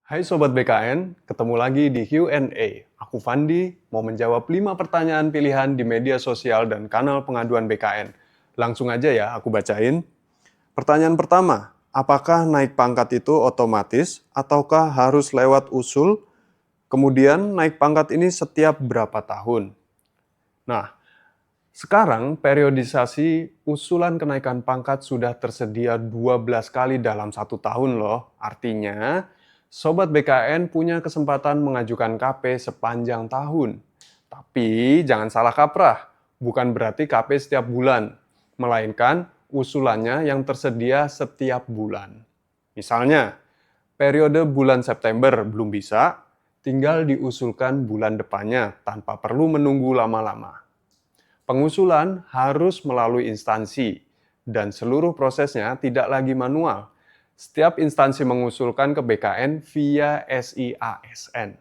Hai Sobat BKN, ketemu lagi di Q&A. Aku Fandi, mau menjawab 5 pertanyaan pilihan di media sosial dan kanal pengaduan BKN. Langsung aja ya, aku bacain. Pertanyaan pertama, apakah naik pangkat itu otomatis ataukah harus lewat usul? Kemudian naik pangkat ini setiap berapa tahun? Nah, sekarang periodisasi usulan kenaikan pangkat sudah tersedia 12 kali dalam 1 tahun loh. Artinya, Sobat BKN punya kesempatan mengajukan KP sepanjang tahun. Tapi jangan salah kaprah, bukan berarti KP setiap bulan, melainkan usulannya yang tersedia setiap bulan. Misalnya, periode bulan September belum bisa, tinggal diusulkan bulan depannya tanpa perlu menunggu lama-lama. Pengusulan harus melalui instansi, dan seluruh prosesnya tidak lagi manual. Setiap instansi mengusulkan ke BKN via SIASN.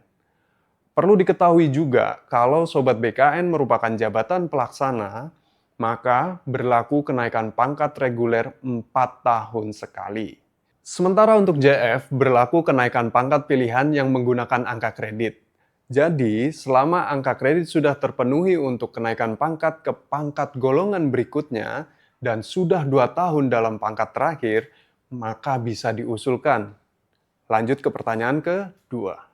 Perlu diketahui juga, kalau Sobat BKN merupakan jabatan pelaksana, maka berlaku kenaikan pangkat reguler 4 tahun sekali. Sementara untuk JF, berlaku kenaikan pangkat pilihan yang menggunakan angka kredit. Jadi, selama angka kredit sudah terpenuhi untuk kenaikan pangkat ke pangkat golongan berikutnya, dan sudah 2 tahun dalam pangkat terakhir, maka bisa diusulkan. Lanjut ke pertanyaan kedua.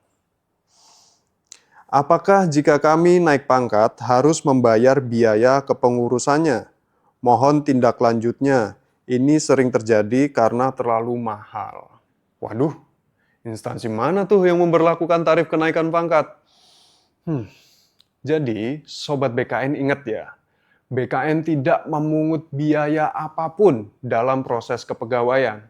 Apakah jika kami naik pangkat harus membayar biaya kepengurusannya? Mohon tindak lanjutnya. Ini sering terjadi karena terlalu mahal. Waduh, instansi mana tuh yang memberlakukan tarif kenaikan pangkat? Jadi, Sobat BKN ingat ya, BKN tidak memungut biaya apapun dalam proses kepegawaian.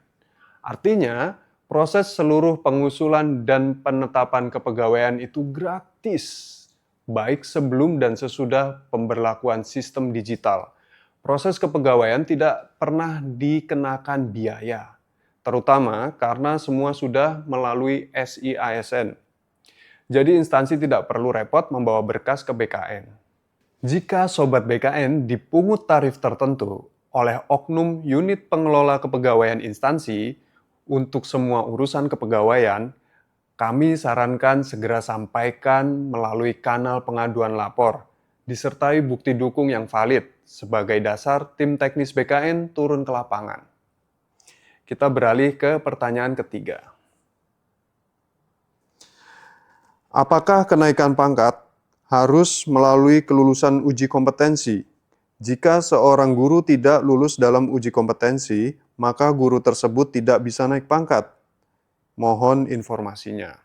Artinya, proses seluruh pengusulan dan penetapan kepegawaian itu gratis, baik sebelum dan sesudah pemberlakuan sistem digital. Proses kepegawaian tidak pernah dikenakan biaya, terutama karena semua sudah melalui SIASN. Jadi instansi tidak perlu repot membawa berkas ke BKN. Jika Sobat BKN dipungut tarif tertentu oleh oknum unit pengelola kepegawaian instansi untuk semua urusan kepegawaian, kami sarankan segera sampaikan melalui kanal pengaduan lapor, disertai bukti dukung yang valid sebagai dasar tim teknis BKN turun ke lapangan. Kita beralih ke pertanyaan ketiga. Apakah kenaikan pangkat harus melalui kelulusan uji kompetensi? Jika seorang guru tidak lulus dalam uji kompetensi, maka guru tersebut tidak bisa naik pangkat. Mohon informasinya.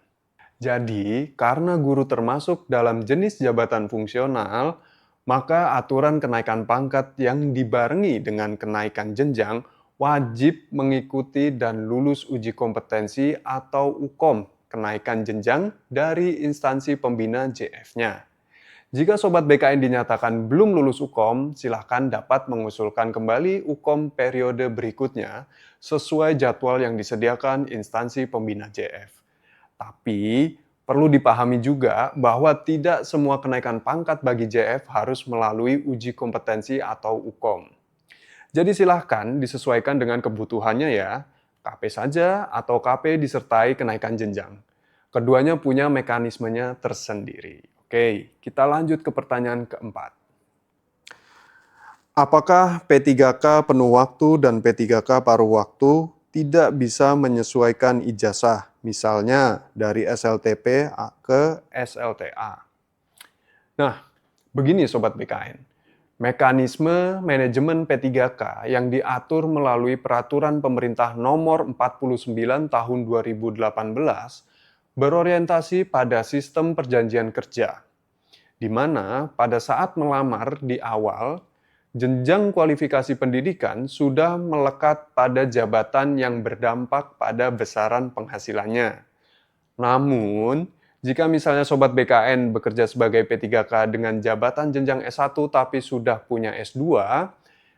Jadi, karena guru termasuk dalam jenis jabatan fungsional, maka aturan kenaikan pangkat yang dibarengi dengan kenaikan jenjang wajib mengikuti dan lulus uji kompetensi atau UKOM kenaikan jenjang dari instansi pembina JF-nya. Jika Sobat BKN dinyatakan belum lulus UKOM, silakan dapat mengusulkan kembali UKOM periode berikutnya sesuai jadwal yang disediakan instansi pembina JF. Tapi, perlu dipahami juga bahwa tidak semua kenaikan pangkat bagi JF harus melalui uji kompetensi atau UKOM. Jadi silahkan disesuaikan dengan kebutuhannya ya. KP saja atau KP disertai kenaikan jenjang. Keduanya punya mekanismenya tersendiri. Oke, kita lanjut ke pertanyaan keempat. Apakah P3K penuh waktu dan P3K paruh waktu tidak bisa menyesuaikan ijazah, misalnya dari SLTP ke SLTA? Nah, begini Sobat BKN. Mekanisme manajemen P3K yang diatur melalui Peraturan Pemerintah Nomor 49 Tahun 2018 berorientasi pada sistem perjanjian kerja, di mana pada saat melamar di awal, jenjang kualifikasi pendidikan sudah melekat pada jabatan yang berdampak pada besaran penghasilannya. Namun, jika misalnya Sobat BKN bekerja sebagai P3K dengan jabatan jenjang S1 tapi sudah punya S2,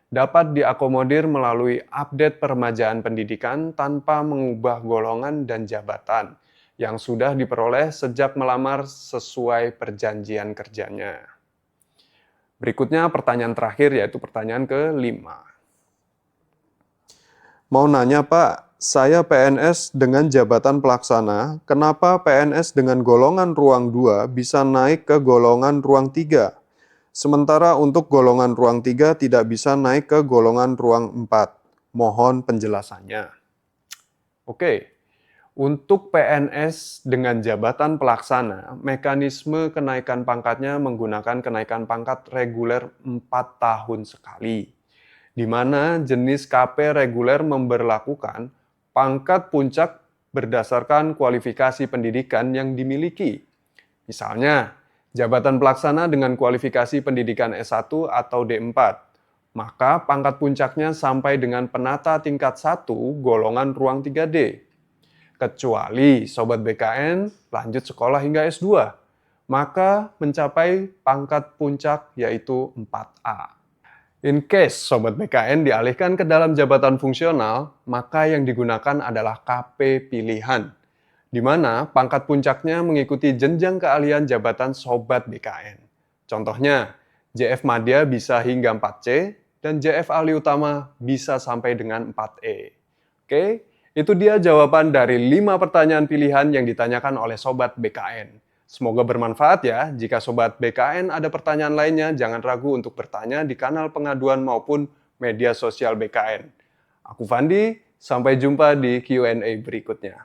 dapat diakomodir melalui update peremajaan pendidikan tanpa mengubah golongan dan jabatan yang sudah diperoleh sejak melamar sesuai perjanjian kerjanya. Berikutnya pertanyaan terakhir yaitu pertanyaan ke-5. Mau nanya Pak, Saya PNS dengan jabatan pelaksana, kenapa PNS dengan golongan ruang 2 bisa naik ke golongan ruang 3? Sementara untuk golongan ruang 3 tidak bisa naik ke golongan ruang 4. Mohon penjelasannya. Oke, untuk PNS dengan jabatan pelaksana, mekanisme kenaikan pangkatnya menggunakan kenaikan pangkat reguler 4 tahun sekali, di mana jenis KP reguler memberlakukan pangkat puncak berdasarkan kualifikasi pendidikan yang dimiliki. Misalnya, jabatan pelaksana dengan kualifikasi pendidikan S1 atau D4, maka pangkat puncaknya sampai dengan penata tingkat 1 golongan ruang 3D. Kecuali Sobat BKN lanjut sekolah hingga S2, maka mencapai pangkat puncak yaitu 4A. In case Sobat BKN dialihkan ke dalam jabatan fungsional, maka yang digunakan adalah KP pilihan, di mana pangkat puncaknya mengikuti jenjang keahlian jabatan Sobat BKN. Contohnya, JF Madya bisa hingga 4C, dan JF Ahli Utama bisa sampai dengan 4E. Oke, itu dia jawaban dari 5 pertanyaan pilihan yang ditanyakan oleh Sobat BKN. Semoga bermanfaat ya. Jika Sobat BKN ada pertanyaan lainnya, jangan ragu untuk bertanya di kanal pengaduan maupun media sosial BKN. Aku Fandi, sampai jumpa di Q&A berikutnya.